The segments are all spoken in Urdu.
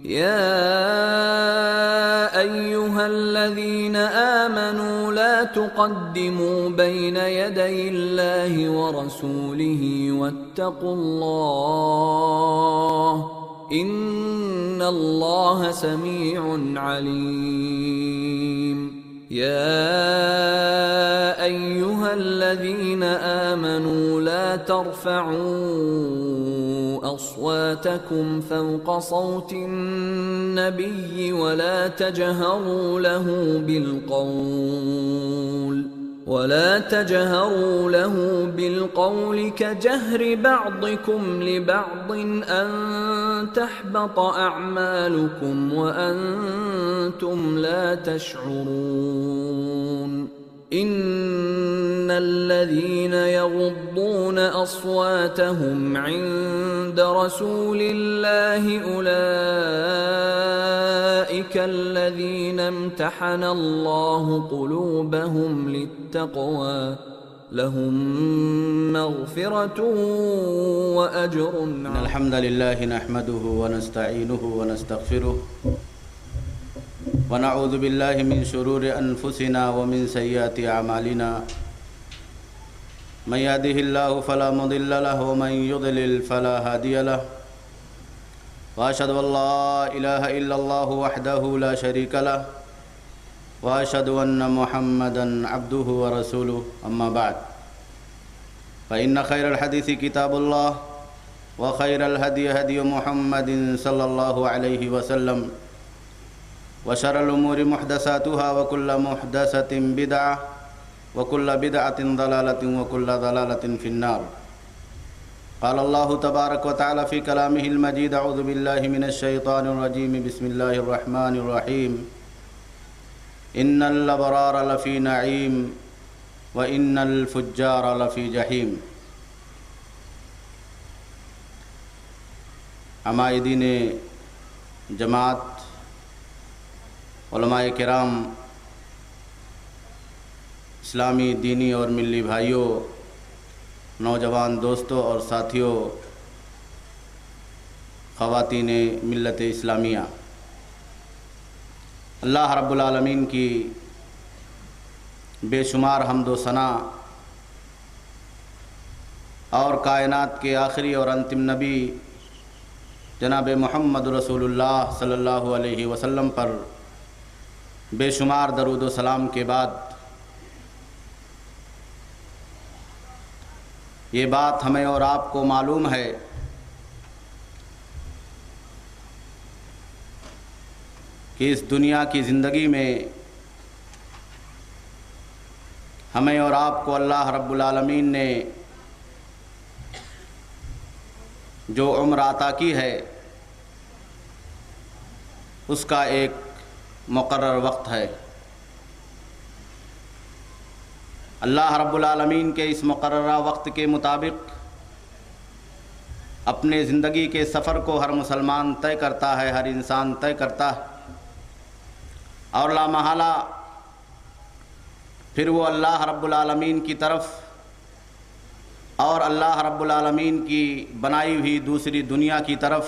يا أيها الذين آمنوا لا تقدموا بين يدي الله ورسوله واتقوا الله إن الله سميع عليم يا أيها الذين آمنوا لا ترفعوا أصواتكم فوق صوت النبي ولا تجهروا له بالقول كجهر بعضكم لبعض أن تحبط أعمالكم وأنتم لا تشعرون إن الذين يغضون أصواتهم عند رسول الله أولئك الذين امتحن الله قلوبهم للتقوى لهم مغفرة وأجر عظيم. الحمد لله نحمده ونستعينه ونستغفره ونعوذ بالله من شرور أنفسنا ومن سيئات أعمالنا من يهده الله فلا مضل له ومن يضلل فلا هادي له وأشهد أن لا إله إلا الله وحده لا شريك له وأشهد أن محمدا عبده ورسوله أما بعد فإن خير الحديث كتاب الله وخير الهدي هدي محمد صلى الله عليه وسلم وشر الأمور محدثاتها وكل محدثة بدعة وكل بدعة ضلالة وكل ضلالة في النار. قال الله تبارك وتعالى في كلامه المجيد أعوذ بالله من الشيطان الرجيم بسم الله الرحمن الرحيم إن الأبرار لفي نعيم وإن الفجار لفي جحيم. عمائدین جماعت، علماء کرام، اسلامی دینی اور ملی بھائیوں، نوجوان دوستوں اور ساتھیوں، خواتین ملت اسلامیہ، اللہ رب العالمین کی بے شمار حمد و ثنا اور کائنات کے آخری اور انتم نبی جناب محمد رسول اللہ صلی اللہ علیہ وسلم پر بے شمار درود و سلام کے بعد یہ بات ہمیں اور آپ کو معلوم ہے کہ اس دنیا کی زندگی میں ہمیں اور آپ کو اللہ رب العالمین نے جو عمر عطا کی ہے اس کا ایک مقرر وقت ہے. اللہ رب العالمین کے اس مقررہ وقت کے مطابق اپنے زندگی کے سفر کو ہر مسلمان طے کرتا ہے، ہر انسان طے کرتا ہے، اور لا محالہ پھر وہ اللہ رب العالمین کی طرف اور اللہ رب العالمین کی بنائی ہوئی دوسری دنیا کی طرف،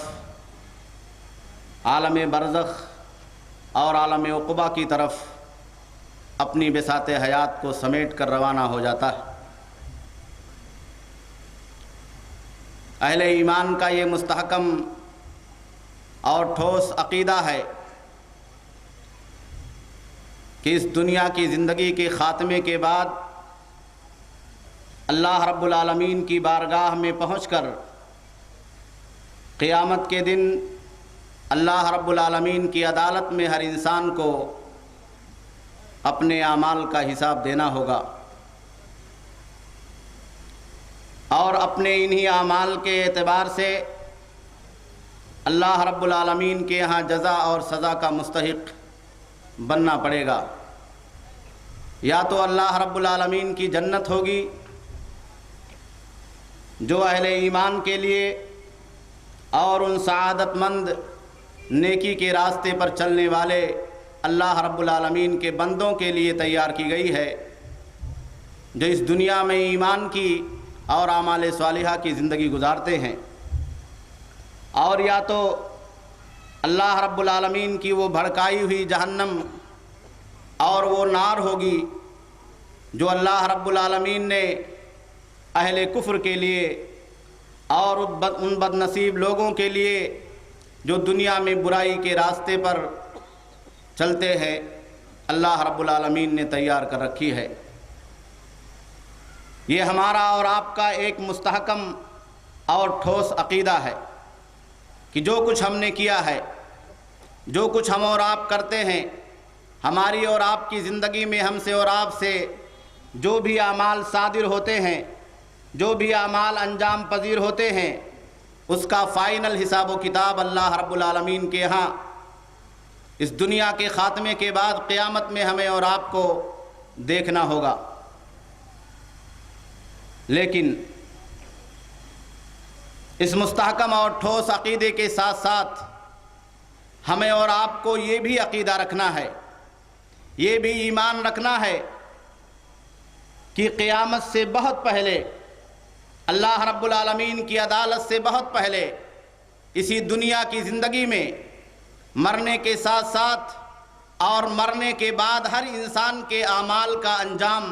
عالم برزخ اور عالم عقبہ کی طرف اپنی بساط حیات کو سمیٹ کر روانہ ہو جاتا ہے. اہل ایمان کا یہ مستحکم اور ٹھوس عقیدہ ہے کہ اس دنیا کی زندگی کے خاتمے کے بعد اللہ رب العالمین کی بارگاہ میں پہنچ کر قیامت کے دن اللہ رب العالمین کی عدالت میں ہر انسان کو اپنے اعمال کا حساب دینا ہوگا، اور اپنے انہی اعمال کے اعتبار سے اللہ رب العالمین کے یہاں جزا اور سزا کا مستحق بننا پڑے گا. یا تو اللہ رب العالمین کی جنت ہوگی جو اہل ایمان کے لیے اور ان سعادت مند نیکی کے راستے پر چلنے والے اللہ رب العالمین کے بندوں کے لیے تیار کی گئی ہے، جو اس دنیا میں ایمان کی اور اعمال صالحہ کی زندگی گزارتے ہیں. اور یا تو اللہ رب العالمین کی وہ بھڑکائی ہوئی جہنم اور وہ نار ہوگی جو اللہ رب العالمین نے اہل کفر کے لیے اور ان بد نصیب لوگوں کے لیے جو دنیا میں برائی کے راستے پر چلتے ہیں، اللہ رب العالمین نے تیار کر رکھی ہے۔ یہ ہمارا اور آپ کا ایک مستحکم اور ٹھوس عقیدہ ہے کہ جو کچھ ہم نے کیا ہے، جو کچھ ہم اور آپ کرتے ہیں، ہماری اور آپ کی زندگی میں ہم سے اور آپ سے جو بھی اعمال صادر ہوتے ہیں، جو بھی اعمال انجام پذیر ہوتے ہیں، اس کا فائنل حساب و کتاب اللہ رب العالمین کے ہاں اس دنیا کے خاتمے کے بعد قیامت میں ہمیں اور آپ کو دیکھنا ہوگا۔ لیکن اس مستحکم اور ٹھوس عقیدے کے ساتھ ساتھ ہمیں اور آپ کو یہ بھی عقیدہ رکھنا ہے، یہ بھی ایمان رکھنا ہے کہ قیامت سے بہت پہلے، اللہ رب العالمین کی عدالت سے بہت پہلے، اسی دنیا کی زندگی میں مرنے کے ساتھ ساتھ اور مرنے کے بعد ہر انسان کے اعمال کا انجام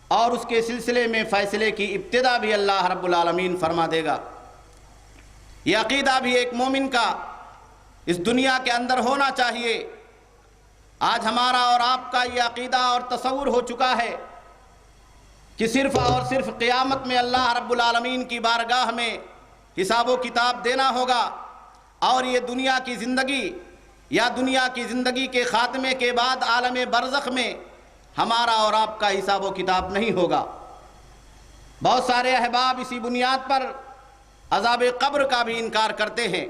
اور اس کے سلسلے میں فیصلے کی ابتدا بھی اللہ رب العالمین فرما دے گا۔ یہ عقیدہ بھی ایک مومن کا اس دنیا کے اندر ہونا چاہیے۔ آج ہمارا اور آپ کا یہ عقیدہ اور تصور ہو چکا ہے کہ صرف اور صرف قیامت میں اللہ رب العالمین کی بارگاہ میں حساب و کتاب دینا ہوگا، اور یہ دنیا کی زندگی یا دنیا کی زندگی کے خاتمے کے بعد عالم برزخ میں ہمارا اور آپ کا حساب و کتاب نہیں ہوگا۔ بہت سارے احباب اسی بنیاد پر عذاب قبر کا بھی انکار کرتے ہیں۔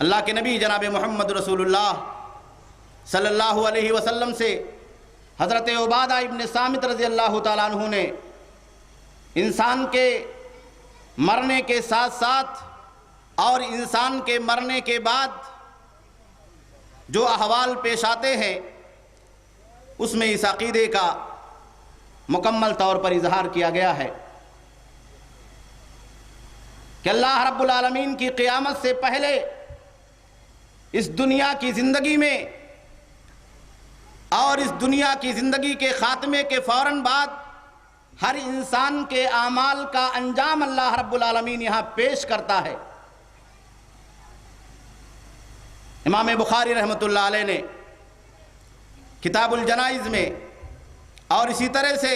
اللہ کے نبی جناب محمد رسول اللہ صلی اللہ علیہ وسلم سے حضرت عبادہ ابن صامت رضی اللہ تعالیٰ عنہ نے انسان کے مرنے کے ساتھ ساتھ اور انسان کے مرنے کے بعد جو احوال پیش آتے ہیں، اس میں اس عقیدے کا مکمل طور پر اظہار کیا گیا ہے کہ اللہ رب العالمین کی قیامت سے پہلے اس دنیا کی زندگی میں اور اس دنیا کی زندگی کے خاتمے کے فوراً بعد ہر انسان کے اعمال کا انجام اللہ رب العالمین یہاں پیش کرتا ہے۔ امام بخاری رحمۃ اللہ علیہ نے کتاب الجنائز میں اور اسی طرح سے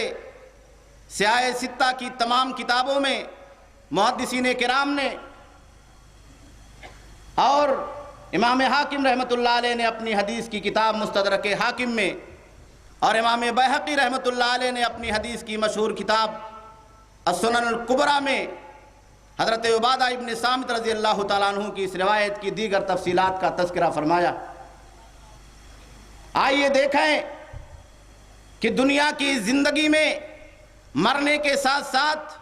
سیاہ ستہ کی تمام کتابوں میں محدثین کرام نے اور امام حاکم رحمۃ اللہ علیہ نے اپنی حدیث کی کتاب مستدرک حاکم میں اور امام بیہقی رحمۃ اللہ علیہ نے اپنی حدیث کی مشہور کتاب السنن الکبریٰ میں حضرت عبادہ ابن صامت رضی اللہ تعالیٰ عنہ کی اس روایت کی دیگر تفصیلات کا تذکرہ فرمایا۔ آئیے دیکھیں کہ دنیا کی زندگی میں مرنے کے ساتھ ساتھ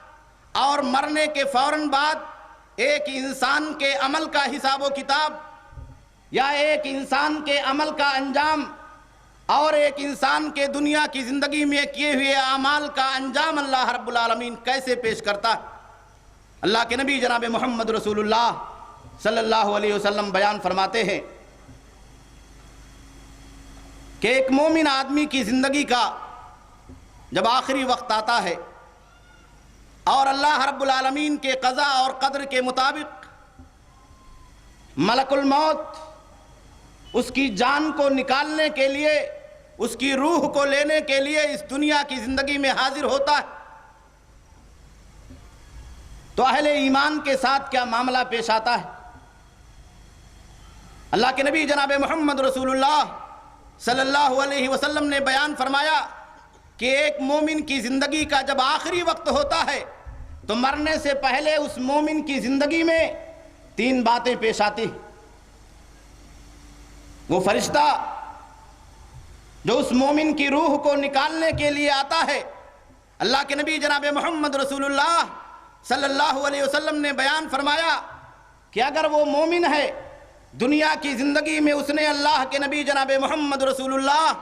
اور مرنے کے فوراً بعد ایک انسان کے عمل کا حساب و کتاب یا ایک انسان کے عمل کا انجام اور ایک انسان کے دنیا کی زندگی میں کیے ہوئے اعمال کا انجام اللہ رب العالمین کیسے پیش کرتا ہے۔ اللہ کے نبی جناب محمد رسول اللہ صلی اللہ علیہ وسلم بیان فرماتے ہیں کہ ایک مومن آدمی کی زندگی کا جب آخری وقت آتا ہے اور اللہ رب العالمین کے قضاء اور قدر کے مطابق ملک الموت اس کی جان کو نکالنے کے لیے، اس کی روح کو لینے کے لیے اس دنیا کی زندگی میں حاضر ہوتا ہے، تو اہل ایمان کے ساتھ کیا معاملہ پیش آتا ہے؟ اللہ کے نبی جناب محمد رسول اللہ صلی اللہ علیہ وسلم نے بیان فرمایا کہ ایک مومن کی زندگی کا جب آخری وقت ہوتا ہے تو مرنے سے پہلے اس مومن کی زندگی میں 3 باتیں پیش آتی ہیں۔ وہ فرشتہ جو اس مومن کی روح کو نکالنے کے لیے آتا ہے، اللہ کے نبی جناب محمد رسول اللہ صلی اللہ علیہ وسلم نے بیان فرمایا کہ اگر وہ مومن ہے، دنیا کی زندگی میں اس نے اللہ کے نبی جناب محمد رسول اللہ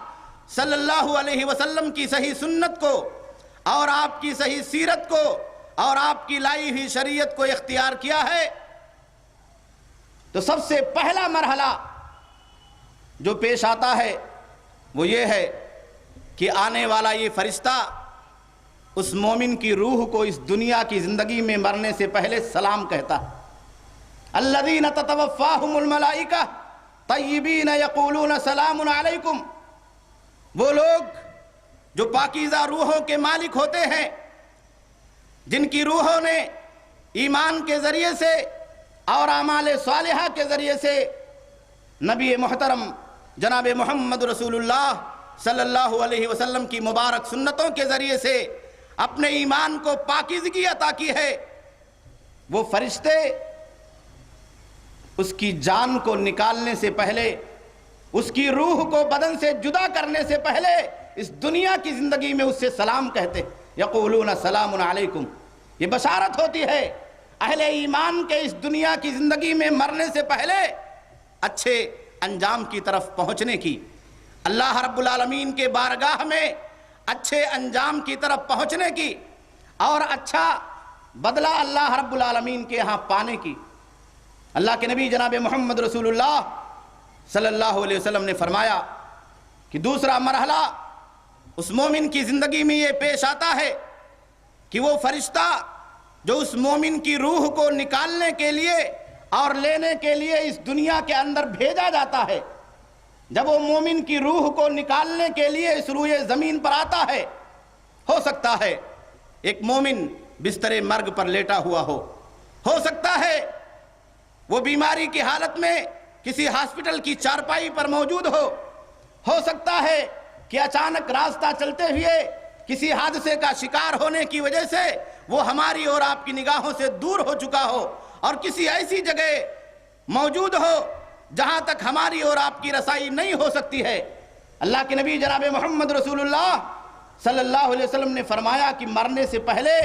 صلی اللہ علیہ وسلم کی صحیح سنت کو اور آپ کی صحیح سیرت کو اور آپ کی لائی ہوئی شریعت کو اختیار کیا ہے، تو سب سے پہلا مرحلہ جو پیش آتا ہے وہ یہ ہے کہ آنے والا یہ فرشتہ اس مومن کی روح کو اس دنیا کی زندگی میں مرنے سے پہلے سلام کہتا ہے۔ الذین تتوفاہم الملائکہ طیبین یقولون سلام علیکم، وہ لوگ جو پاکیزہ روحوں کے مالک ہوتے ہیں، جن کی روحوں نے ایمان کے ذریعے سے اور اعمال صالحہ کے ذریعے سے نبی محترم جناب محمد رسول اللہ صلی اللہ علیہ وسلم کی مبارک سنتوں کے ذریعے سے اپنے ایمان کو پاکیزگی عطا کی ہے، وہ فرشتے اس کی جان کو نکالنے سے پہلے، اس کی روح کو بدن سے جدا کرنے سے پہلے اس دنیا کی زندگی میں اس سے سلام کہتے، یقولون سلام علیکم۔ یہ بشارت ہوتی ہے اہل ایمان کے اس دنیا کی زندگی میں مرنے سے پہلے اچھے انجام کی طرف پہنچنے کی، اللہ رب العالمین کے بارگاہ میں اچھے انجام کی طرف پہنچنے کی اور اچھا بدلہ اللہ رب العالمین کے ہاں پانے کی۔ اللہ کے نبی جناب محمد رسول اللہ صلی اللہ علیہ وسلم نے فرمایا کہ دوسرا مرحلہ اس مومن کی زندگی میں یہ پیش آتا ہے کہ وہ فرشتہ جو اس مومن کی روح کو نکالنے کے لیے اور لینے کے لیے اس دنیا کے اندر بھیجا جاتا ہے، جب وہ مومن کی روح کو نکالنے کے لیے اس روئے زمین پر آتا ہے، ہو سکتا ہے ایک مومن بستر مرگ پر لیٹا ہوا ہو سکتا ہے وہ بیماری کی حالت میں کسی ہاسپٹل کی چارپائی پر موجود ہو سکتا ہے کہ اچانک راستہ چلتے ہوئے کسی حادثے کا شکار ہونے کی وجہ سے وہ ہماری اور آپ کی نگاہوں سے دور ہو چکا ہو اور کسی ایسی جگہ موجود ہو جہاں تک ہماری اور آپ کی رسائی نہیں ہو سکتی ہے۔ اللہ کے نبی جناب محمد رسول اللہ صلی اللہ علیہ وسلم نے فرمایا کہ مرنے سے پہلے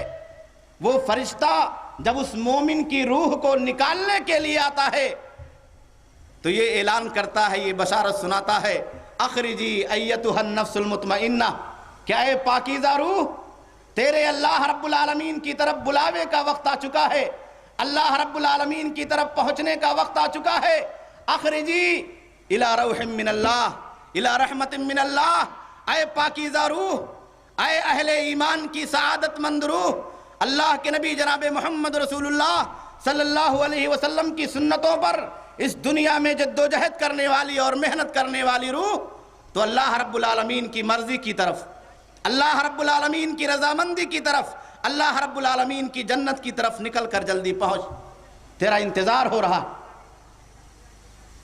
وہ فرشتہ جب اس مومن کی روح کو نکالنے کے لیے آتا ہے تو یہ اعلان کرتا ہے، یہ بشارت سناتا ہے، اخرجی ایتھا النفس المطمئنہ، کیا اے پاکیزہ روح، تیرے اللہ رب العالمین کی طرف بلاوے کا وقت آ چکا ہے، اللہ رب العالمین کی طرف پہنچنے کا وقت آ چکا ہے۔ اخرجی الی روح من اللہ، الی رحمت من اللہ، اے پاکیزہ روح، اے اہل ایمان کی سعادت مند روح، اللہ کے نبی جناب محمد رسول اللہ صلی اللہ علیہ وسلم کی سنتوں پر اس دنیا میں جد و جہد کرنے والی اور محنت کرنے والی روح، تو اللہ رب العالمین کی مرضی کی طرف، اللہ رب العالمین کی رضامندی کی طرف، اللہ رب العالمین کی جنت کی طرف نکل کر جلدی پہنچ، تیرا انتظار ہو رہا۔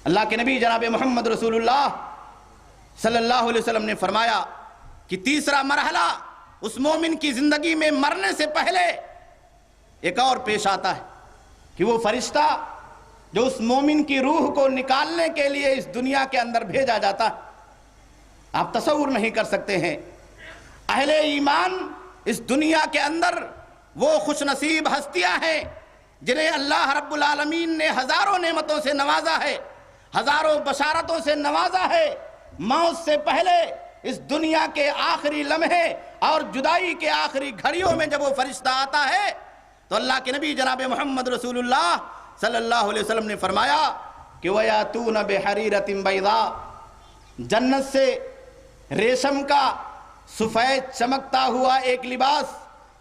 اللہ کے نبی جناب محمد رسول اللہ صلی اللہ علیہ وسلم نے فرمایا کہ تیسرا مرحلہ اس مومن کی زندگی میں مرنے سے پہلے ایک اور پیش آتا ہے کہ وہ فرشتہ جو اس مومن کی روح کو نکالنے کے لیے اس دنیا کے اندر بھیجا جاتا ہے، آپ تصور نہیں کر سکتے ہیں، اہل ایمان اس دنیا کے اندر وہ خوش نصیب ہستیاں ہیں جنہیں اللہ رب العالمین نے ہزاروں نعمتوں سے نوازا ہے، ہزاروں بشارتوں سے نوازا ہے۔ موت سے پہلے اس دنیا کے آخری لمحے اور جدائی کے آخری گھڑیوں میں جب وہ فرشتہ آتا ہے تو اللہ کے نبی جناب محمد رسول اللہ صلی اللہ علیہ وسلم نے فرمایا کہ وَيَأْتُونَ بِحَرِيرَةٍ بَيْضَاء، جنت سے ریشم کا سفید چمکتا ہوا ایک لباس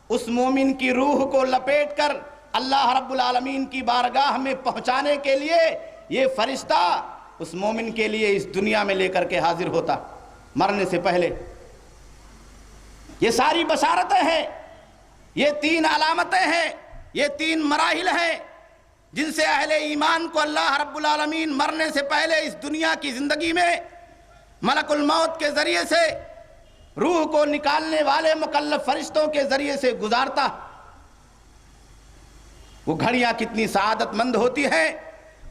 اس مومن کی روح کو لپیٹ کر اللہ رب العالمین کی بارگاہ میں پہنچانے کے لیے یہ فرشتہ اس مومن کے لیے اس دنیا میں لے کر کے حاضر ہوتا مرنے سے پہلے۔ یہ ساری بشارتیں ہیں، یہ تین علامتیں ہیں، یہ تین مراحل ہیں جن سے اہل ایمان کو اللہ رب العالمین مرنے سے پہلے اس دنیا کی زندگی میں ملک الموت کے ذریعے سے روح کو نکالنے والے مکلف فرشتوں کے ذریعے سے گزارتا۔ وہ گھڑیاں کتنی سعادت مند ہوتی ہیں،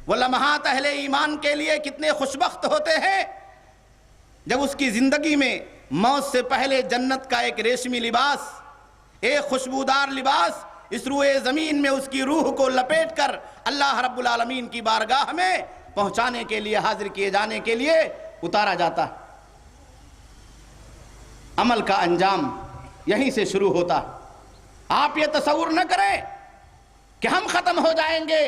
وہ لمحات اہل ایمان کے لیے کتنے خوشبخت ہوتے ہیں جب اس کی زندگی میں موت سے پہلے جنت کا ایک ریشمی لباس، ایک خوشبودار لباس اس روئے زمین میں اس کی روح کو لپیٹ کر اللہ رب العالمین کی بارگاہ میں پہنچانے کے لیے، حاضر کیے جانے کے لیے اتارا جاتا۔ عمل کا انجام یہیں سے شروع ہوتا۔ آپ یہ تصور نہ کریں کہ ہم ختم ہو جائیں گے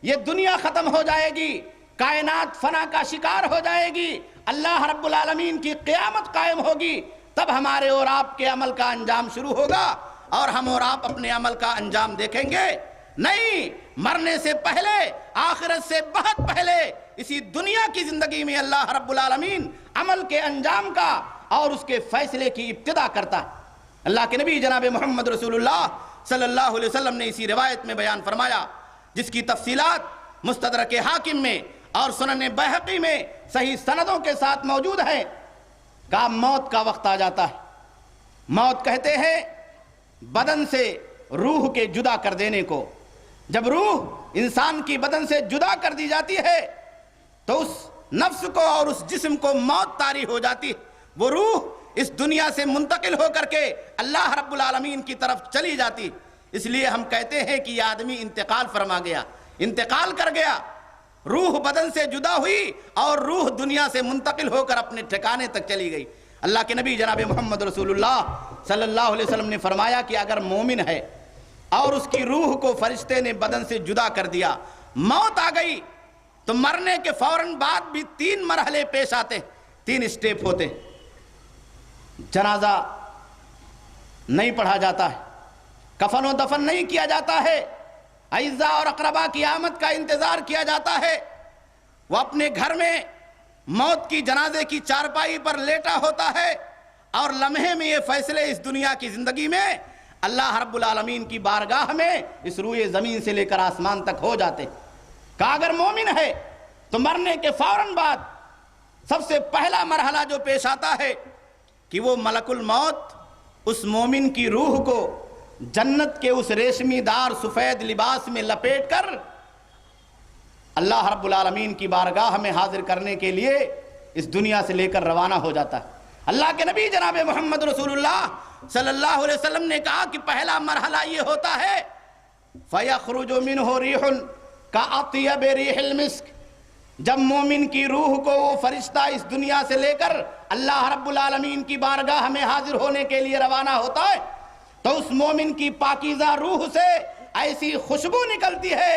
یہ دنیا ختم ہو جائے گی، کائنات فنا کا شکار ہو جائے گی، اللہ رب العالمین کی قیامت قائم ہوگی، تب ہمارے اور آپ کے عمل کا انجام شروع ہوگا اور ہم اور آپ اپنے عمل کا انجام دیکھیں گے۔ نہیں، مرنے سے پہلے، آخرت سے بہت پہلے اسی دنیا کی زندگی میں اللہ رب العالمین عمل کے انجام کا اور اس کے فیصلے کی ابتدا کرتا ہے۔ اللہ کے نبی جناب محمد رسول اللہ صلی اللہ علیہ وسلم نے اسی روایت میں بیان فرمایا، جس کی تفصیلات مستدرک حاکم میں اور سنن بیہقی میں صحیح سندوں کے ساتھ موجود ہے، کہ موت کا وقت آ جاتا ہے۔ موت کہتے ہیں بدن سے روح کے جدا کر دینے کو۔ جب روح انسان کی بدن سے جدا کر دی جاتی ہے تو اس نفس کو اور اس جسم کو موت طاری ہو جاتی ہے، وہ روح اس دنیا سے منتقل ہو کر کے اللہ رب العالمین کی طرف چلی جاتی۔ اس لیے ہم کہتے ہیں کہ یہ آدمی انتقال فرما گیا، انتقال کر گیا، روح بدن سے جدا ہوئی اور روح دنیا سے منتقل ہو کر اپنے ٹھکانے تک چلی گئی۔ اللہ کے نبی جناب محمد رسول اللہ صلی اللہ علیہ وسلم نے فرمایا کہ اگر مومن ہے اور اس کی روح کو فرشتے نے بدن سے جدا کر دیا، موت آ گئی، تو مرنے کے فوراً بعد بھی 3 مرحلے پیش آتے، 3 سٹیپ ہوتے۔ جنازہ نہیں پڑھا جاتا ہے، کفن و دفن نہیں کیا جاتا ہے، اعزاء اور اقربا کی آمد کا انتظار کیا جاتا ہے، وہ اپنے گھر میں موت کی جنازے کی چارپائی پر لیٹا ہوتا ہے اور لمحے میں یہ فیصلے اس دنیا کی زندگی میں اللہ رب العالمین کی بارگاہ میں اس روئے زمین سے لے کر آسمان تک ہو جاتے۔ کہ اگر مومن ہے تو مرنے کے فوراً بعد سب سے پہلا مرحلہ جو پیش آتا ہے کہ وہ ملک الموت اس مومن کی روح کو جنت کے اس ریشمی دار سفید لباس میں لپیٹ کر اللہ رب العالمین کی بارگاہ میں حاضر کرنے کے لیے اس دنیا سے لے کر روانہ ہو جاتا ہے۔ اللہ کے نبی جناب محمد رسول اللہ صلی اللہ علیہ وسلم نے کہا کہ پہلا مرحلہ یہ ہوتا ہے فَيَخْرُجُ مِنْهُ رِيحٌ كَأَطْيَبِ رِيحِ الْمِسْكِ۔ جب مومن کی روح کو وہ فرشتہ اس دنیا سے لے کر اللہ رب العالمین کی بارگاہ میں حاضر ہونے کے لیے روانہ ہوتا ہے تو اس مومن کی پاکیزہ روح سے ایسی خوشبو نکلتی ہے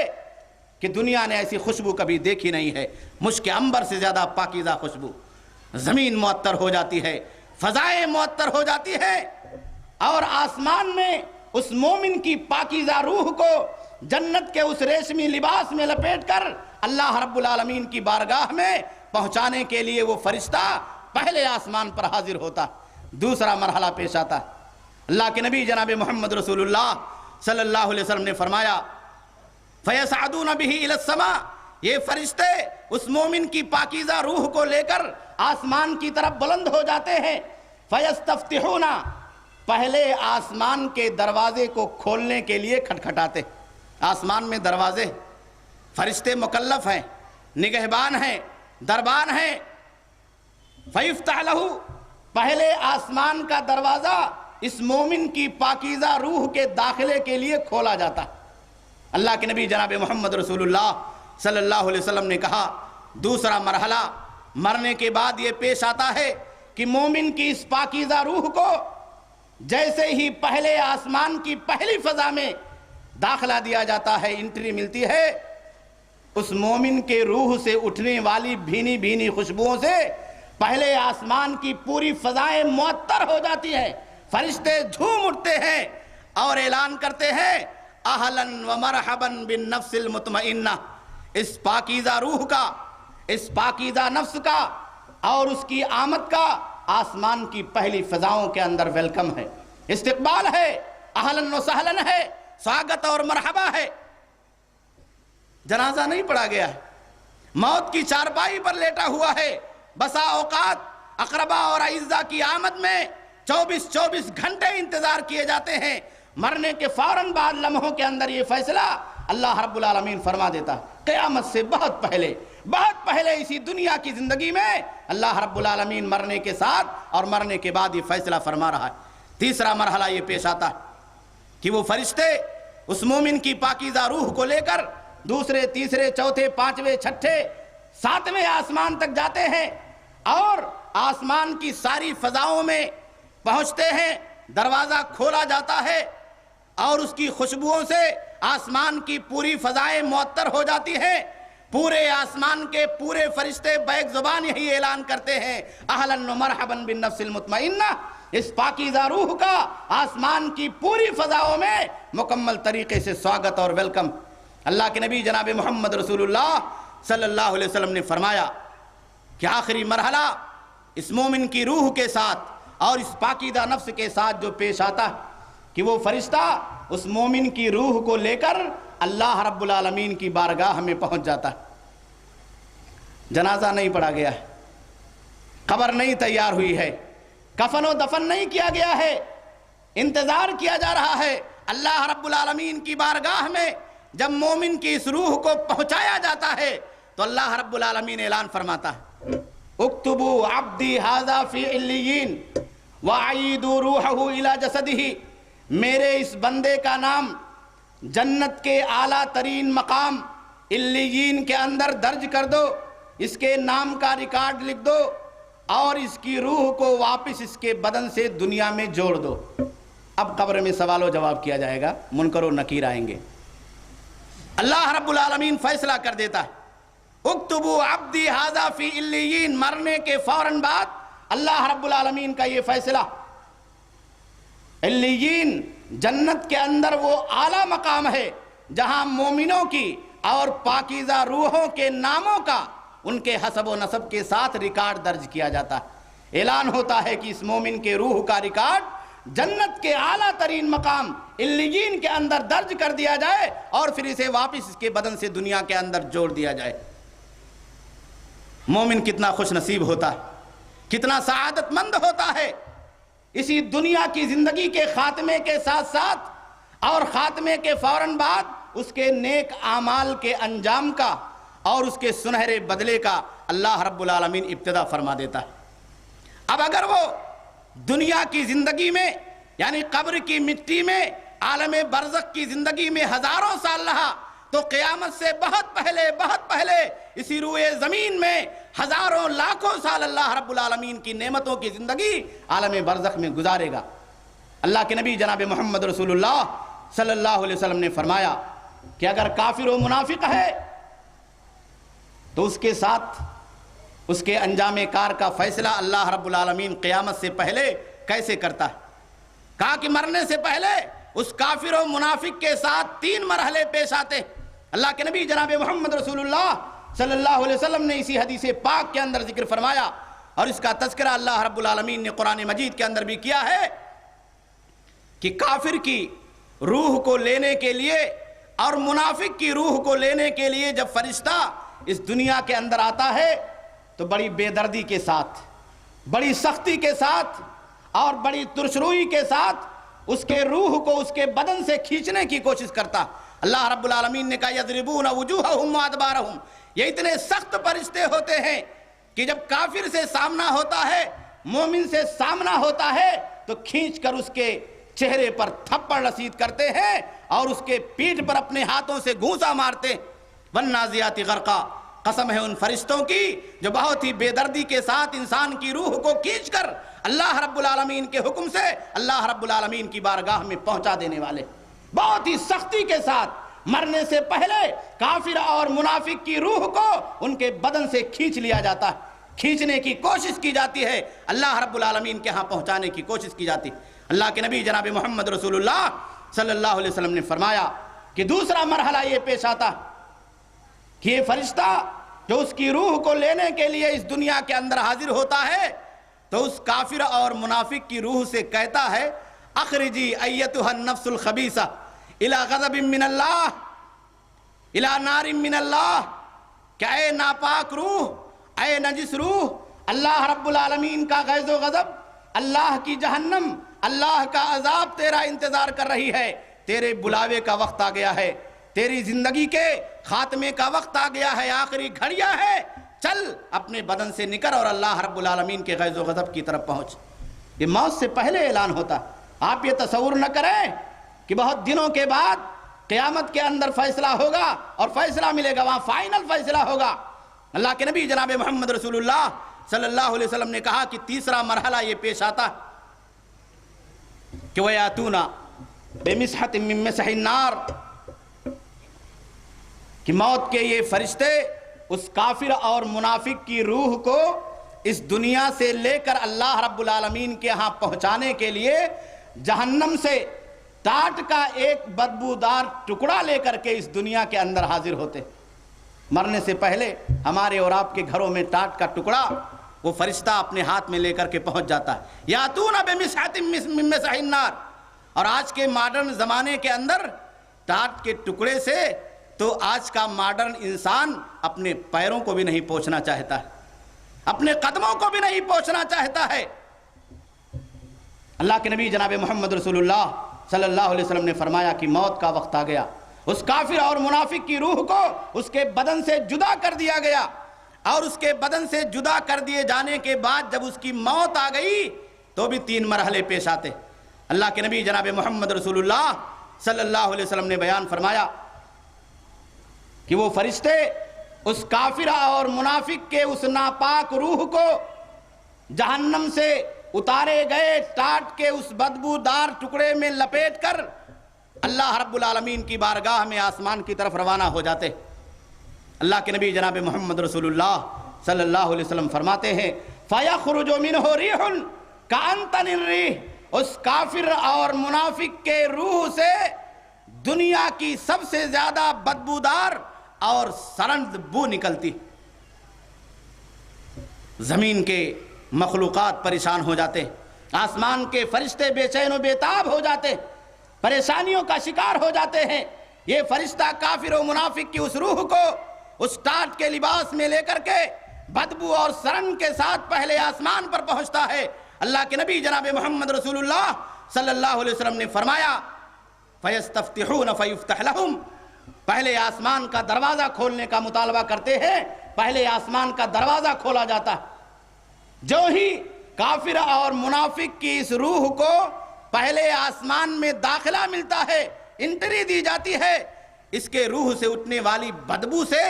کہ دنیا نے ایسی خوشبو کبھی دیکھی نہیں ہے۔ مشک عنبر سے زیادہ پاکیزہ خوشبو، زمین معطر ہو جاتی ہے، فضائیں معطر ہو جاتی ہے، اور آسمان میں اس مومن کی پاکیزہ روح کو جنت کے اس ریشمی لباس میں لپیٹ کر اللہ رب العالمین کی بارگاہ میں پہنچانے کے لیے وہ فرشتہ پہلے آسمان پر حاضر ہوتا۔ دوسرا مرحلہ پیش آتا۔ اللہ کے نبی جناب محمد رسول اللہ صلی اللہ علیہ وسلم نے فرمایا فَيَسْعَدُونَ بِهِ إِلَى السَّمَاءِ، یہ فرشتے اس مومن کی پاکیزہ روح کو لے کر آسمان کی طرف بلند ہو جاتے ہیں۔ فَيَسْتَفْتِحُونَ، پہلے آسمان کے دروازے کو کھولنے کے لیے کھٹکھٹاتے۔ آسمان میں دروازے، فرشتے مکلف ہیں، نگہبان ہیں، دربان ہیں۔ فَيُفْتَحْ لَهُ، پہلے آسمان کا دروازہ اس مومن کی پاکیزہ روح کے داخلے کے لیے کھولا جاتا۔ اللہ کے نبی جناب محمد رسول اللہ صلی اللہ علیہ وسلم نے کہا دوسرا مرحلہ مرنے کے بعد یہ پیش آتا ہے کہ مومن کی اس پاکیزہ روح کو جیسے ہی پہلے آسمان کی پہلی فضا میں داخلہ دیا جاتا ہے، انٹری ملتی ہے، اس مومن کے روح سے اٹھنے والی بھینی بھینی خوشبوؤں سے پہلے آسمان کی پوری فضائیں معطر ہو جاتی ہیں، فرشتے جھوم اٹھتے ہیں اور اعلان کرتے ہیں اہلاً و مرحباً بالنفس المطمئنہ، اس پاکیزہ روح کا، اس پاکیزہ نفس کا اور اس کی آمد کا آسمان کی پہلی فضاؤں کے اندر ویلکم ہے، استقبال ہے، اہلاً و سہلاً ہے، سواگت اور مرحبا ہے۔ جنازہ نہیں پڑھا گیا ہے، موت کی چارپائی پر لیٹا ہوا ہے، بسا اوقات اقربا اور اعزاء کی آمد میں 24 گھنٹے انتظار کیے جاتے ہیں، مرنے کے فوراً بعد لمحوں کے اندر یہ فیصلہ اللہ رب العالمین فرما دیتا ہے۔ قیامت سے بہت پہلے اسی دنیا کی زندگی میں اللہ رب العالمین مرنے کے ساتھ اور مرنے کے بعد یہ فیصلہ فرما رہا ہے۔ تیسرا مرحلہ یہ پیش آتا ہے کہ وہ فرشتے اس مومن کی پاکیزہ روح کو لے کر دوسرے، تیسرے، چوتھے، پانچویں، چھٹے، ساتویں آسمان تک جاتے ہیں اور آسمان کی ساری فضاؤں میں پہنچتے ہیں، دروازہ کھولا جاتا ہے اور اس کی خوشبوؤں سے آسمان کی پوری فضائیں معطر ہو جاتی ہیں، پورے آسمان کے پورے فرشتے بیک زبان یہی اعلان کرتے ہیں اہلاً و مرحباً بالنفس المطمئنہ، اس پاکیزہ روح کا آسمان کی پوری فضاؤں میں مکمل طریقے سے سواگت اور ویلکم۔ اللہ کے نبی جناب محمد رسول اللہ صلی اللہ علیہ وسلم نے فرمایا کہ آخری مرحلہ اس مومن کی روح کے ساتھ اور اس پاکیزہ نفس کے ساتھ جو پیش آتا ہے کہ وہ فرشتہ اس مومن کی روح کو لے کر اللہ رب العالمین کی بارگاہ میں پہنچ جاتا ہے۔ جنازہ نہیں پڑھا گیا ہے، قبر نہیں تیار ہوئی ہے، کفن و دفن نہیں کیا گیا ہے، انتظار کیا جا رہا ہے۔ اللہ رب العالمین کی بارگاہ میں جب مومن کی اس روح کو پہنچایا جاتا ہے تو اللہ رب العالمین اعلان فرماتا ہے اکتبوا عبدی ھذا فی علیین وعیدوا روحہ الی جسدہ، میرے اس بندے کا نام جنت کے اعلیٰ ترین مقام علیین کے اندر درج کر دو، اس کے نام کا ریکارڈ لکھ دو اور اس کی روح کو واپس اس کے بدن سے دنیا میں جوڑ دو۔ اب قبر میں سوال و جواب کیا جائے گا، منکر و نکیر آئیں گے۔ اللہ رب العالمین فیصلہ کر دیتا ہے اکتبوا عبدی ھذا فی علیین، مرنے کے فوراً بعد اللہ رب العالمین کا یہ فیصلہ، علیین جنت کے اندر وہ اعلیٰ مقام ہے جہاں مومنوں کی اور پاکیزہ روحوں کے ناموں کا ان کے حسب و نسب کے ساتھ ریکارڈ درج کیا جاتا ہے۔ اعلان ہوتا ہے کہ اس مومن کے روح کا ریکارڈ جنت کے اعلیٰ ترین مقام علیین کے اندر درج کر دیا جائے اور پھر اسے واپس اس کے بدن سے دنیا کے اندر جوڑ دیا جائے۔ مومن کتنا خوش نصیب ہوتا ہے، کتنا سعادت مند ہوتا ہے اسی دنیا کی زندگی کے خاتمے کے ساتھ ساتھ اور خاتمے کے فوراً بعد اس کے نیک اعمال کے انجام کا اور اس کے سنہرے بدلے کا اللہ رب العالمین ابتدا فرما دیتا ہے۔ اب اگر وہ دنیا کی زندگی میں یعنی قبر کی مٹی میں عالم برزخ کی زندگی میں ہزاروں سال رہا تو قیامت سے بہت پہلے اسی روئے زمین میں ہزاروں لاکھوں سال اللہ رب العالمین کی نعمتوں کی زندگی عالم برزخ میں گزارے گا۔ اللہ کے نبی جناب محمد رسول اللہ صلی اللہ علیہ وسلم نے فرمایا کہ اگر کافر و منافق ہے تو اس کے ساتھ اس کے انجام کار کا فیصلہ اللہ رب العالمین قیامت سے پہلے کیسے کرتا ہے؟ کہا کہ مرنے سے پہلے اس کافر و منافق کے ساتھ 3 مرحلے پیش آتے۔ اللہ کے نبی جناب محمد رسول اللہ صلی اللہ علیہ وسلم نے اسی حدیث پاک کے اندر ذکر فرمایا اور اس کا تذکرہ اللہ رب العالمین نے قرآن مجید کے اندر بھی کیا ہے کہ کافر کی روح کو لینے کے لیے اور منافق کی روح کو لینے کے لیے جب فرشتہ اس دنیا کے اندر آتا ہے تو بڑی بے دردی کے ساتھ، بڑی سختی کے ساتھ اور بڑی ترشروئی کے ساتھ اس کے روح کو اس کے بدن سے کھینچنے کی کوشش کرتا۔ اللہ رب العالمین نے کہا یضربون وجوہہم وادبارہم، یہ اتنے سخت فرشتے ہوتے ہیں کہ جب کافر سے سامنا ہوتا ہے، مومن سے سامنا ہوتا ہے تو کھینچ کر اس کے چہرے پر تھپڑ رسید کرتے ہیں اور اس کے پیٹھ پر اپنے ہاتھوں سے گھونسا مارتے۔ والنازعات غرقا، قسم ہے ان فرشتوں کی جو بہت ہی بے دردی کے ساتھ انسان کی روح کو کھینچ کر اللہ رب العالمین کے حکم سے اللہ رب العالمین کی بارگاہ میں پہنچا دینے والے، بہت ہی سختی کے ساتھ مرنے سے پہلے کافر اور منافق کی روح کو ان کے بدن سے کھینچ لیا جاتا ہے، کھینچنے کی کوشش کی جاتی ہے، اللہ رب العالمین کے ہاں پہنچانے کی کوشش کی جاتی ہے۔ اللہ کے نبی جناب محمد رسول اللہ صلی اللہ علیہ وسلم نے فرمایا کہ دوسرا مرحلہ یہ پیش آتا کہ یہ فرشتہ جو اس کی روح کو لینے کے لیے اس دنیا کے اندر حاضر ہوتا ہے تو اس کافر اور منافق کی روح سے کہتا ہے اخرجی ایتها النفس الخبیثہ الی غضب من اللہ الی نار من اللہ، کہ اے ناپاک روح، اے نجس روح، اللہ رب العالمین کا غیظ و غضب، اللہ کی جہنم، اللہ کا عذاب تیرا انتظار کر رہی ہے، تیرے بلاوے کا وقت آ گیا ہے، تیری زندگی کے خاتمے کا وقت آ گیا ہے، آخری گھڑیاں ہے، چل اپنے بدن سے نکل اور اللہ رب العالمین کے غیظ و غضب کی طرف پہنچ۔ یہ موت سے پہلے اعلان ہوتا۔ آپ یہ تصور نہ کریں کہ بہت دنوں کے بعد قیامت کے اندر فیصلہ ہوگا اور فیصلہ ملے گا، وہاں فائنل فیصلہ ہوگا۔ اللہ کے نبی جناب محمد رسول اللہ صلی اللہ علیہ وسلم نے کہا کہ تیسرا مرحلہ یہ پیش آتا کہ وَيَأْتُونَ بِمِسْحَةٍ مِّن مِّسْحِ النَّارِ کہ موت کے یہ فرشتے اس کافر اور منافق کی روح کو اس دنیا سے لے کر اللہ رب العالمین کے ہاں پہنچانے کے لیے جہنم سے ٹاٹ کا ایک بدبودار ٹکڑا لے کر کے اس دنیا کے اندر حاضر ہوتے. مرنے سے پہلے ہمارے اور آپ کے گھروں میں ٹاٹ کا ٹکڑا وہ فرشتہ اپنے ہاتھ میں لے کر کے پہنچ جاتا ہے. یاتون بمسحۃ من مسح النار. اور آج کے ماڈرن زمانے کے اندر ٹاٹ کے ٹکڑے سے تو آج کا ماڈرن انسان اپنے پیروں کو بھی نہیں پوچھنا چاہتا ہے, اپنے قدموں کو بھی نہیں پوچھنا چاہتا ہے. اللہ کے نبی جناب محمد رسول اللہ صلی اللہ علیہ وسلم نے فرمایا کہ موت کا وقت آ گیا, اس کافر اور منافق کی روح کو اس کے بدن سے جدا کر دیا گیا, اور اس کے بدن سے جدا کر دیے جانے کے بعد جب اس کی موت آ گئی تو بھی 3 مرحلے پیش آتے. اللہ کے نبی جناب محمد رسول اللہ صلی اللہ علیہ وسلم نے بیان فرمایا کہ وہ فرشتے اس کافر اور منافق کے اس ناپاک روح کو جہنم سے اتارے گئے ٹاٹ کے اس بدبودار ٹکڑے میں لپیٹ کر اللہ رب العالمین کی بارگاہ میں آسمان کی طرف روانہ ہو جاتے. اللہ کے نبی جناب محمد رسول اللہ صلی اللہ علیہ وسلم فرماتے ہیں فَيَخْرُجُ مِنْهُ رِيحٌ كَأَنْتَنِ الرِّيحِ. اس کافر اور منافق کے روح سے دنیا کی سب سے زیادہ بدبودار اور سرند بو نکلتی. زمین کے مخلوقات پریشان ہو جاتے, آسمان کے فرشتے بے چین و بیتاب ہو جاتے, پریشانیوں کا شکار ہو جاتے ہیں. یہ فرشتہ کافر و منافق کی اس روح کو اس ٹاٹ کے لباس میں لے کر کے بدبو اور سرن کے ساتھ پہلے آسمان پر پہنچتا ہے. اللہ کے نبی جناب محمد رسول اللہ صلی اللہ علیہ وسلم نے فرمایا فَيَسْتَفْتِحُونَ فَيُفْتَحْ لَهُمْ. پہلے آسمان کا دروازہ کھولنے کا مطالبہ کرتے ہیں, پہلے آسمان کا دروازہ کھولا جاتا ہے. جو ہی کافر اور منافق کی اس روح کو پہلے آسمان میں داخلہ ملتا ہے, انٹری دی جاتی ہے, اس کے روح سے اٹھنے والی بدبو سے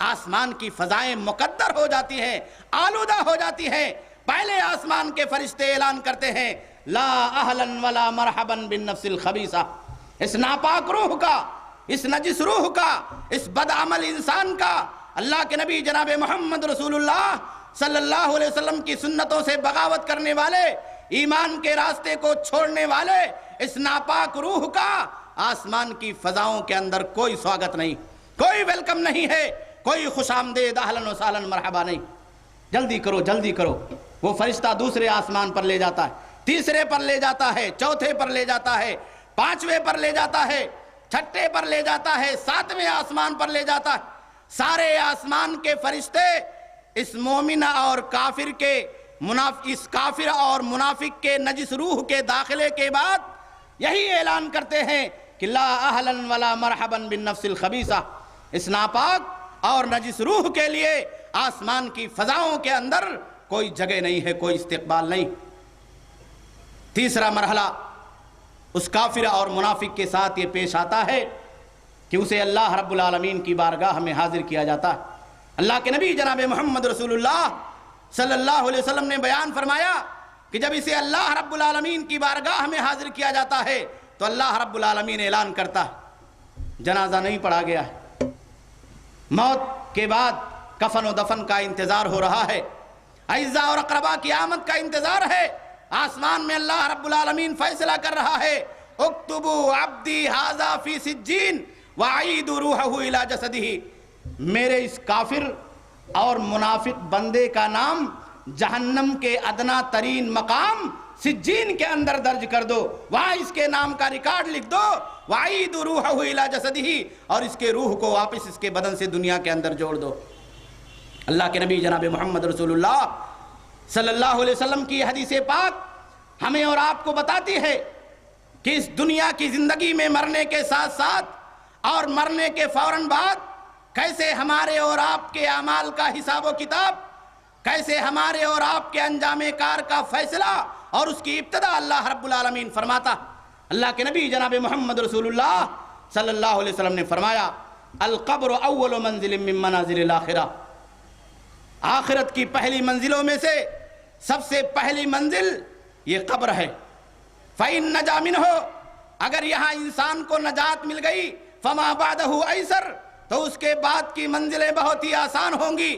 آسمان کی فضائیں مقدر ہو جاتی ہیں, آلودہ ہو جاتی ہیں. پہلے آسمان کے فرشتے اعلان کرتے ہیں لا اہلا ولا مرحبا بالنفس الخبیثہ. اس ناپاک روح کا, اس نجس روح کا, اس بدعمل انسان کا اللہ کے نبی جناب محمد رسول اللہ صلی اللہ علیہ وسلم کی سنتوں سے بغاوت کرنے والے, ایمان کے راستے کو چھوڑنے والے اس ناپاک روح کا آسمان کی فضاؤں کے اندر کوئی سواگت نہیں, کوئی ویلکم نہیں ہے, کوئی خوش آمدید اہلاً و سہلاً مرحبا نہیں. جلدی کرو جلدی کرو. وہ فرشتہ دوسرے آسمان پر لے جاتا ہے, تیسرے پر لے جاتا ہے, چوتھے پر لے جاتا ہے, 5ویں پر لے جاتا ہے, 6ٹھے پر لے جاتا ہے, 7ویں آسمان پر لے جاتا ہے. سارے آسمان کے فرشتے اس مومن اور کافر کے اس کافر اور منافق کے نجس روح کے داخلے کے بعد یہی اعلان کرتے ہیں کہ لا اہلا ولا مرحبا بالنفس الخبیثہ. اس ناپاک اور نجس روح کے لیے آسمان کی فضاؤں کے اندر کوئی جگہ نہیں ہے, کوئی استقبال نہیں. تیسرا مرحلہ اس کافر اور منافق کے ساتھ یہ پیش آتا ہے کہ اسے اللہ رب العالمین کی بارگاہ میں حاضر کیا جاتا ہے. اللہ کے نبی جناب محمد رسول اللہ صلی اللہ علیہ وسلم نے بیان فرمایا کہ جب اسے اللہ رب العالمین کی بارگاہ میں حاضر کیا جاتا ہے تو اللہ رب العالمین اعلان کرتا ہے جنازہ نہیں پڑھا گیا ہے, موت کے بعد کفن و دفن کا انتظار ہو رہا ہے, اعزاء اور اقربا کی آمد کا انتظار ہے. آسمان میں اللہ رب العالمین فیصلہ کر رہا ہے اکتبوا عبدی ھذا فی سجین وعیدوا روحہ الی جسدہ. میرے اس کافر اور منافق بندے کا نام جہنم کے ادنا ترین مقام سجین کے اندر درج کر دو, وہاں اس کے نام کا ریکارڈ لکھ دو. وعیدوا روحہ الی جسدہ, اور اس کے روح کو واپس اس کے بدن سے دنیا کے اندر جوڑ دو. اللہ کے نبی جناب محمد رسول اللہ صلی اللہ علیہ وسلم کی حدیث پاک ہمیں اور آپ کو بتاتی ہے کہ اس دنیا کی زندگی میں مرنے کے ساتھ ساتھ اور مرنے کے فوراً بعد کیسے ہمارے اور آپ کے اعمال کا حساب و کتاب, کیسے ہمارے اور آپ کے انجام کار کا فیصلہ اور اس کی ابتدا اللہ رب العالمین فرماتا. اللہ کے نبی جناب محمد رسول اللہ صلی اللہ علیہ وسلم نے فرمایا القبر اول منزل من منازل الاخرہ. آخرت کی پہلی منزلوں میں سے سب سے پہلی منزل یہ قبر ہے. فَإِن نَجَا مِنْهُ, اگر یہاں انسان کو نجات مل گئی فَمَا بَعْدَهُ أَيْسَرُ, تو اس کے بعد کی منزلیں بہت ہی آسان ہوں گی.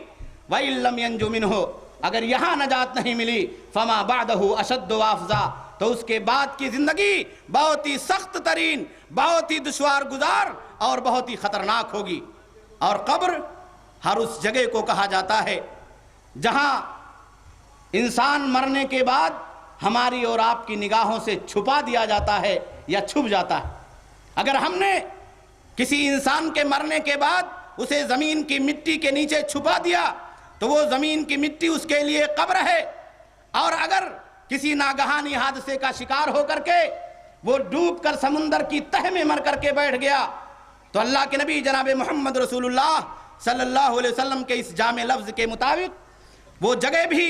وَإِن لَّمْ يَنْجُ مِنْهُ، اگر یہاں نجات نہیں ملی، فَمَا بَعْدَهُ أَشَدُّ وَأَفْزَعُ، تو اس کے بعد کی زندگی بہت ہی سخت ترین، بہت ہی دشوار گزار اور بہت ہی خطرناک ہوگی. اور قبر ہر اس جگہ کو کہا جاتا ہے جہاں انسان مرنے کے بعد ہماری اور آپ کی نگاہوں سے چھپا دیا جاتا ہے یا چھپ جاتا ہے. اگر ہم نے کسی انسان کے مرنے کے بعد اسے زمین کی مٹی کے نیچے چھپا دیا تو وہ زمین کی مٹی اس کے لیے قبر ہے. اور اگر کسی ناگہانی حادثے کا شکار ہو کر کے وہ ڈوب کر سمندر کی تہ میں مر کر کے بیٹھ گیا تو اللہ کے نبی جناب محمد رسول اللہ صلی اللہ علیہ وسلم کے اس جامع لفظ کے مطابق وہ جگہ بھی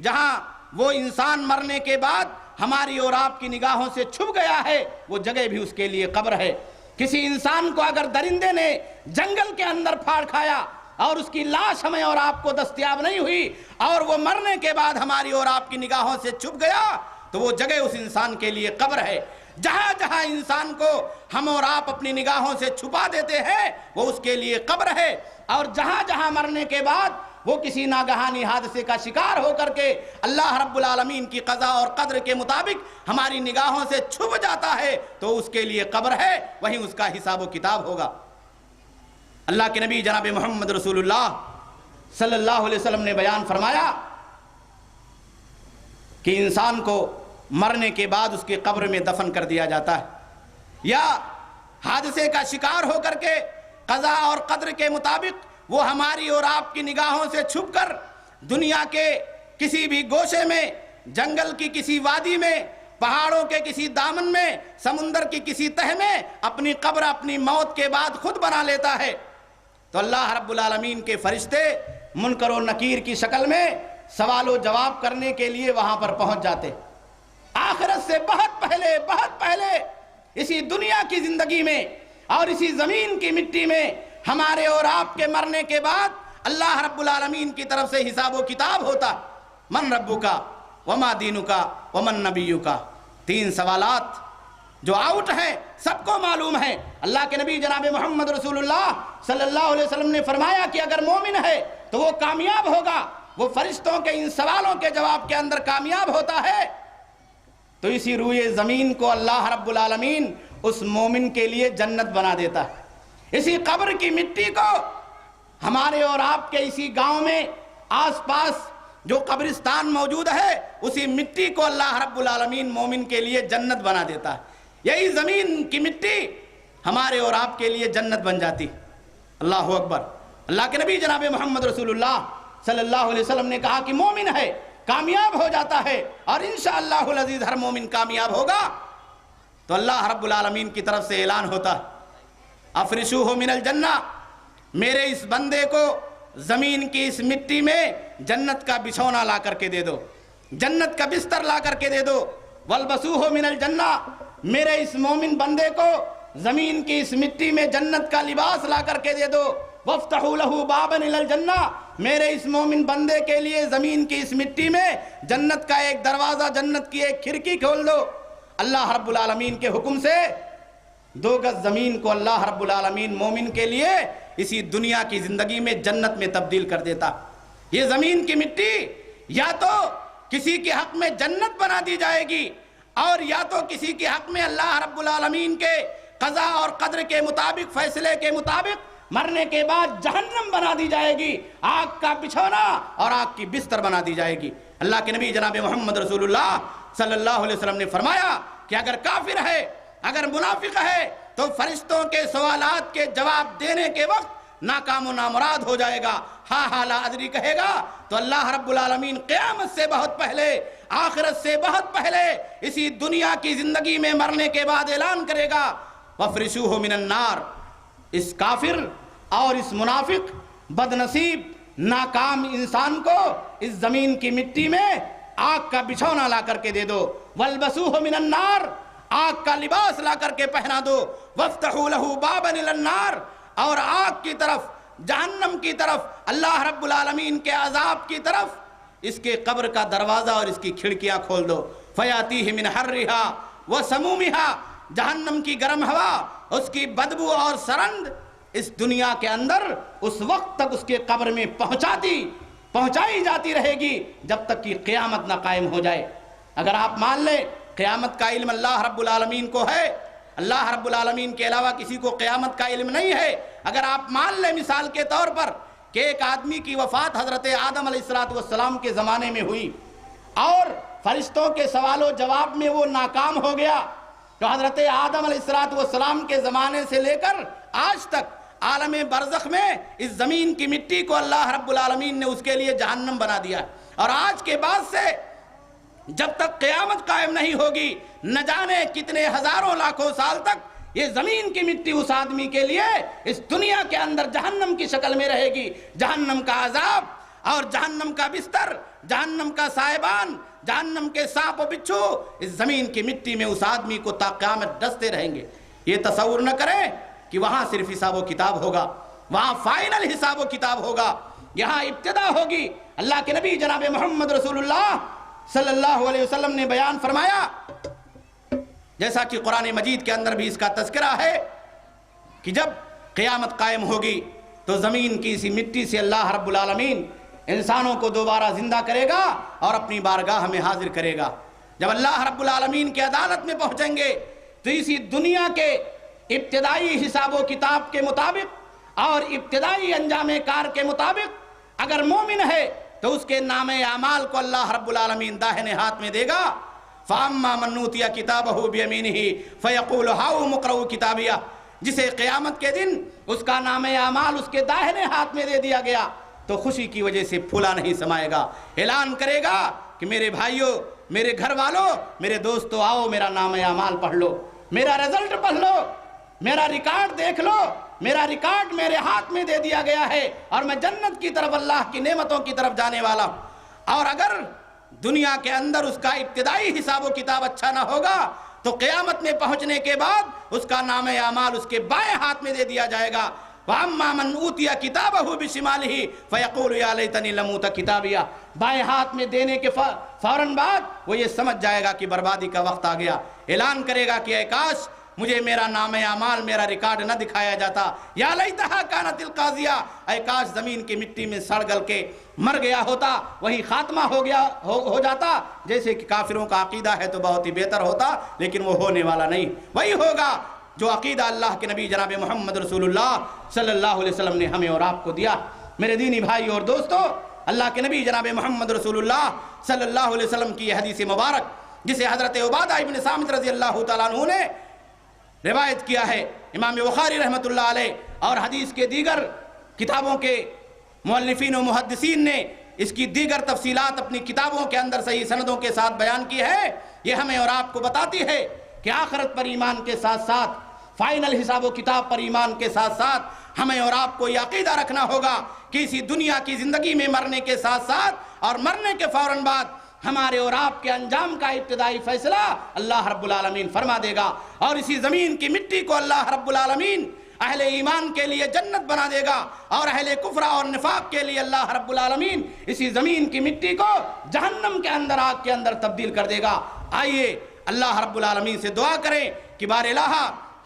جہاں وہ انسان مرنے کے بعد ہماری اور آپ کی نگاہوں سے چھپ گیا ہے وہ جگہ بھی اس کے لیے قبر ہے. کسی انسان کو اگر درندے نے جنگل کے اندر پھاڑ کھایا اور اس کی لاش ہمیں اور آپ کو دستیاب نہیں ہوئی اور وہ مرنے کے بعد ہماری اور آپ کی نگاہوں سے چھپ گیا تو وہ جگہ اس انسان کے لیے قبر ہے. جہاں جہاں انسان کو ہم اور آپ اپنی نگاہوں سے چھپا دیتے ہیں وہ اس کے لیے قبر ہے. اور جہاں جہاں مرنے کے بعد وہ کسی ناگہانی حادثے کا شکار ہو کر کے اللہ رب العالمین کی قضا اور قدر کے مطابق ہماری نگاہوں سے چھپ جاتا ہے تو اس کے لیے قبر ہے، وہیں اس کا حساب و کتاب ہوگا. اللہ کے نبی جناب محمد رسول اللہ صلی اللہ علیہ وسلم نے بیان فرمایا کہ انسان کو مرنے کے بعد اس کی قبر میں دفن کر دیا جاتا ہے یا حادثے کا شکار ہو کر کے قضا اور قدر کے مطابق وہ ہماری اور آپ کی نگاہوں سے چھپ کر دنیا کے کسی بھی گوشے میں، جنگل کی کسی وادی میں، پہاڑوں کے کسی دامن میں، سمندر کی کسی تہ میں اپنی قبر اپنی موت کے بعد خود بنا لیتا ہے. تو اللہ رب العالمین کے فرشتے منکر و نکیر کی شکل میں سوال و جواب کرنے کے لیے وہاں پر پہنچ جاتے. آخرت سے بہت پہلے اسی دنیا کی زندگی میں اور اسی زمین کی مٹی میں ہمارے اور آپ کے مرنے کے بعد اللہ رب العالمین کی طرف سے حساب و کتاب ہوتا. من ربکا وما دینکا ومن نبیکا، 3 سوالات جو آؤٹ ہیں سب کو معلوم ہے. اللہ کے نبی جناب محمد رسول اللہ صلی اللہ علیہ وسلم نے فرمایا کہ اگر مومن ہے تو وہ کامیاب ہوگا، وہ فرشتوں کے ان سوالوں کے جواب کے اندر کامیاب ہوتا ہے. تو اسی روئے زمین کو اللہ رب العالمین اس مومن کے لیے جنت بنا دیتا ہے. اسی قبر کی مٹی کو ہمارے اور آپ کے اسی گاؤں میں آس پاس جو قبرستان موجود ہے اسی مٹی کو اللہ رب العالمین مومن کے لیے جنت بنا دیتا ہے. یہی زمین کی مٹی ہمارے اور آپ کے لیے جنت بن جاتی. اللہ اکبر. اللہ کے نبی جناب محمد رسول اللہ صلی اللہ علیہ وسلم نے کہا کہ مومن ہے کامیاب ہو جاتا ہے اور انشاءاللہ العزیز ہر مومن کامیاب ہوگا. تو اللہ رب العالمین کی طرف سے اعلان ہوتا ہے افرشوہ من الجنہ، میرے اس بندے کو زمین کی اس مٹی میں جنت کا بچھونا لا کر کے دے دو، جنت کا بستر لا کر کے دے دو. والبسوہ من الجنہ، میرے اس مومن بندے کو زمین کی اس مٹی میں جنت کا لباس لا کر کے دے دو. وَافْتَحُوا لَهُ بَابًا إِلَى الْجَنَّةِ، میرے اس مومن بندے کے لیے زمین کی اس مٹی میں جنت کا ایک دروازہ، جنت کی ایک کھڑکی کھول دو. اللہ رب العالمین کے حکم سے 2 گز زمین کو اللہ رب العالمین مومن کے لیے اسی دنیا کی زندگی میں جنت میں تبدیل کر دیتا. یہ زمین کی مٹی یا تو کسی کے حق میں جنت بنا دی جائے گی اور یا تو کسی کے حق میں اللہ رب العالمین کے قضا اور قدر کے مطابق، فیصلے کے مطابق مرنے کے بعد جہنم بنا دی جائے گی، آگ کا بچھونا اور آگ کی بستر بنا دی جائے گی. اللہ کے نبی جناب محمد رسول اللہ صلی اللہ علیہ وسلم نے فرمایا کہ اگر کافر ہے، اگر منافق ہے تو فرشتوں کے سوالات کے جواب دینے کے وقت ناکام و نامراد ہو جائے گا، ہاں لا ادری کہے گا. تو اللہ رب العالمین قیامت سے بہت پہلے، آخرت سے بہت پہلے اسی دنیا کی زندگی میں مرنے کے بعد اعلان کرے گا وَافْرِشُوهُ مِنَ النَّارِ، اس کافر اور اس منافق بد نصیب ناکام انسان کو اس زمین کی مٹی میں آگ کا بچھونا لا کر کے دے دو. وَالْبَسُوهُ مِنَ النَّارِ، آگ کا لباس لا کر کے پہنا دو. وَافْتَحُوا لَهُ بَابًا إِلَى النَّارِ، اور آگ کی طرف، جہنم کی طرف، اللہ رب العالمین کے عذاب کی طرف اس کے قبر کا دروازہ اور اس کی کھڑکیاں کھول دو. فَيَأْتِيهِ مِنْ حَرِّهَا وَسَمُومِهَا، جہنم کی گرم ہوا، اس کی بدبو اور سرند اس دنیا کے اندر اس وقت تک اس کے قبر میں پہنچائی جاتی رہے گی جب تک کہ قیامت نہ قائم ہو جائے۔ اگر آپ مان لیں قیامت کا علم اللہ رب العالمین کو ہے، اللہ رب العالمین کے علاوہ کسی کو قیامت کا علم نہیں ہے، اگر آپ مان لیں مثال کے طور پر کہ ایک آدمی کی وفات حضرت آدم علیہ السلام کے زمانے میں ہوئی اور فرشتوں کے سوال و جواب میں وہ ناکام ہو گیا، تو حضرت آدم علیہ السلام کے زمانے سے لے کر آج تک عالم برزخ میں اس زمین کی مٹی کو اللہ رب العالمین نے اس کے لیے جہنم بنا دیا، اور آج کے بعد سے جب تک قیامت قائم نہیں ہوگی نہ جانے کتنے ہزاروں لاکھوں سال تک یہ زمین کی مٹی اس آدمی کے لیے اس دنیا کے اندر جہنم کی شکل میں رہے گی۔ جہنم کا عذاب اور جہنم کا بستر، جہنم کا سائبان، جہنم کے سانپ و بچھو اس زمین کی مٹی میں اس آدمی کو تا قیامت ڈستے رہیں گے۔ یہ تصور نہ کریں کہ وہاں صرف حساب و کتاب ہوگا، وہاں فائنل حساب و کتاب ہوگا، یہاں ابتدا ہوگی۔ اللہ کے نبی جناب محمد رسول اللہ صلی اللہ علیہ وسلم نے بیان فرمایا، جیسا کہ قرآن مجید کے اندر بھی اس کا تذکرہ ہے، کہ جب قیامت قائم ہوگی تو زمین کی اسی مٹی سے اللہ رب العالمین انسانوں کو دوبارہ زندہ کرے گا اور اپنی بارگاہ میں حاضر کرے گا۔ جب اللہ رب العالمین کی عدالت میں پہنچیں گے تو اسی دنیا کے ابتدائی حساب و کتاب کے مطابق اور ابتدائی انجام کار کے مطابق اگر مومن ہے تو اس کے نام اعمال کو اللہ رب العالمین داہنے ہاتھ میں دے گا۔ فَأَمَّا مَنْ أُوتِيَ كِتَابَهُ بِيَمِينِهِ فَيَقُولُ هَاؤُمُ اقْرَءُوا كِتَابِيَهْ، جسے قیامت کے دن اس کا نام اعمال اس کے داہنے ہاتھ میں دے دیا گیا تو خوشی کی وجہ سے پھولا نہیں سمائے گا، اعلان کرے گا کہ میرے بھائیوں، میرے گھر والوں، میرے دوستو، آؤ میرا نام اعمال پڑھ لو، میرا رزلٹ پڑھ لو، میرا ریکارڈ دیکھ لو، میرا ریکارڈ میرے ہاتھ میں دے دیا گیا ہے اور میں جنت کی طرف، اللہ کی نعمتوں کی طرف جانے والا ہوں۔ اور اگر دنیا کے اندر اس کا ابتدائی حساب و کتاب اچھا نہ ہوگا تو قیامت میں پہنچنے کے بعد اس کا نام اعمال اس کے بائیں ہاتھ میں دے دیا جائے گا۔ وَأَمَّا مَنْ أُوتِيَ كِتَابَهُ بِشِمَالِهِ فَيَقُولُ يَا لَيْتَنِي لَمْ أُوتَ كِتَابِيَهْ، بائیں ہاتھ میں دینے کے فوراً بعد وہ یہ سمجھ جائے گا کہ بربادی کا وقت آ گیا، اعلان کرے گا کہ اے کاش مجھے میرا نام اعمال، میرا ریکارڈ نہ دکھایا جاتا، یا لیتہا کانت القاضیہ، اے کاش زمین کی مٹی میں سڑ گل کے مر گیا ہوتا، وہی خاتمہ ہو جاتا۔ جیسے کہ کافروں کا عقیدہ ہے تو بہت ہی بہتر ہوتا، لیکن وہ ہونے والا نہیں، وہی ہوگا جو عقیدہ اللہ کے نبی جناب محمد رسول اللہ صلی اللہ علیہ وسلم نے ہمیں اور آپ کو دیا۔ میرے دینی بھائی اور دوستو، اللہ کے نبی جناب محمد رسول اللہ صلی اللہ علیہ وسلم کی یہ حدیث مبارک، جسے حضرت عبادہ ابن صامت رضی اللہ تعالیٰ عنہ نے روایت کیا ہے، امام بخاری رحمۃ اللہ علیہ اور حدیث کے دیگر کتابوں کے مؤلفین و محدثین نے اس کی دیگر تفصیلات اپنی کتابوں کے اندر صحیح سندوں کے ساتھ بیان کی ہے۔ یہ ہمیں اور آپ کو بتاتی ہے کہ آخرت پر ایمان کے ساتھ ساتھ، فائنل حساب و کتاب پر ایمان کے ساتھ ساتھ ہمیں اور آپ کو یہ عقیدہ رکھنا ہوگا کہ اسی دنیا کی زندگی میں مرنے کے ساتھ ساتھ اور مرنے کے فوراً بعد ہمارے اور آپ کے انجام کا ابتدائی فیصلہ اللہ رب العالمین فرما دے گا، اور اسی زمین کی مٹی کو اللہ رب العالمین اہل ایمان کے لیے جنت بنا دے گا، اور اہل کفر اور نفاق کے لیے اللہ رب العالمین اسی زمین کی مٹی کو جہنم کے اندر، آگ کے اندر تبدیل کر دے گا۔ آئیے اللہ رب العالمین سے دعا کریں کہ بار الہ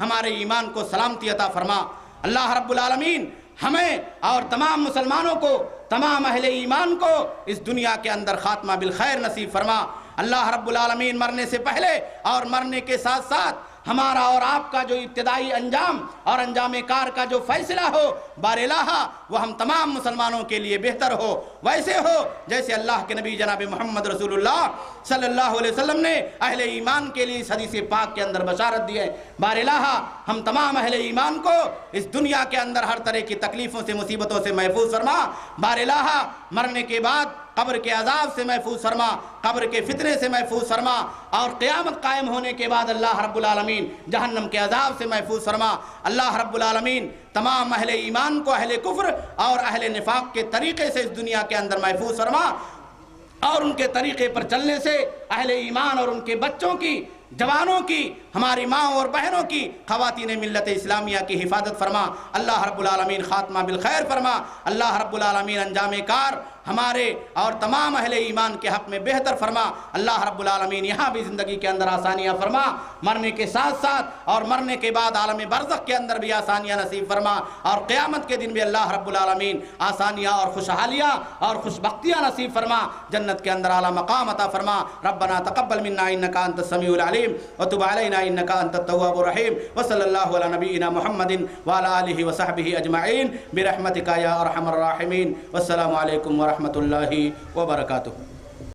ہمارے ایمان کو سلامتی عطا فرما۔ اللہ رب العالمین ہمیں اور تمام مسلمانوں کو، تمام اہل ایمان کو اس دنیا کے اندر خاتمہ بالخیر نصیب فرما۔ اللہ رب العالمین مرنے سے پہلے اور مرنے کے ساتھ ساتھ ہمارا اور آپ کا جو ابتدائی انجام اور انجام کار کا جو فیصلہ ہو بار الہ وہ ہم تمام مسلمانوں کے لیے بہتر ہو، ویسے ہو جیسے اللہ کے نبی جناب محمد رسول اللہ صلی اللہ علیہ وسلم نے اہل ایمان کے لیے اس حدیث پاک کے اندر بشارت دی ہے۔ بار الہ ہم تمام اہل ایمان کو اس دنیا کے اندر ہر طرح کی تکلیفوں سے، مصیبتوں سے محفوظ فرما۔ بار الہ مرنے کے بعد قبر کے عذاب سے محفوظ فرما، قبر کے فتنے سے محفوظ فرما، اور قیامت قائم ہونے کے بعد اللہ رب العالمین جہنم کے عذاب سے محفوظ فرما۔ اللہ رب العالمین تمام اہل ایمان کو اہل کفر اور اہل نفاق کے طریقے سے اس دنیا کے اندر محفوظ فرما، اور ان کے طریقے پر چلنے سے اہل ایمان اور ان کے بچوں کی، جوانوں کی، ہماری ماں اور بہنوں کی، خواتین ملت اسلامیہ کی حفاظت فرما۔ اللہ رب العالمین خاتمہ بالخیر فرما۔ اللہ رب العالمین انجام کار ہمارے اور تمام اہل ایمان کے حق میں بہتر فرما۔ اللہ رب العالمین یہاں بھی زندگی کے اندر آسانیاں فرما، مرنے کے ساتھ ساتھ اور مرنے کے بعد عالم برزخ کے اندر بھی آسانیاں نصیب فرما، اور قیامت کے دن بھی اللہ رب العالمین آسانیاں اور خوشحالیاں اور خوشبختیاں نصیب فرما، جنت کے اندر اعلیٰ مقام عطا فرما۔ ربنا تقبل منا انک انت السمیع العلیم وتب علینا انک انت التواب الرحیم، وصلی اللہ علی نبینا محمد وعلی آلہ وصحبہ اجمعین برحمتک یا ارحم الراحمین، والسلام علیکم ورحمۃ اللہ وبرکاتہ۔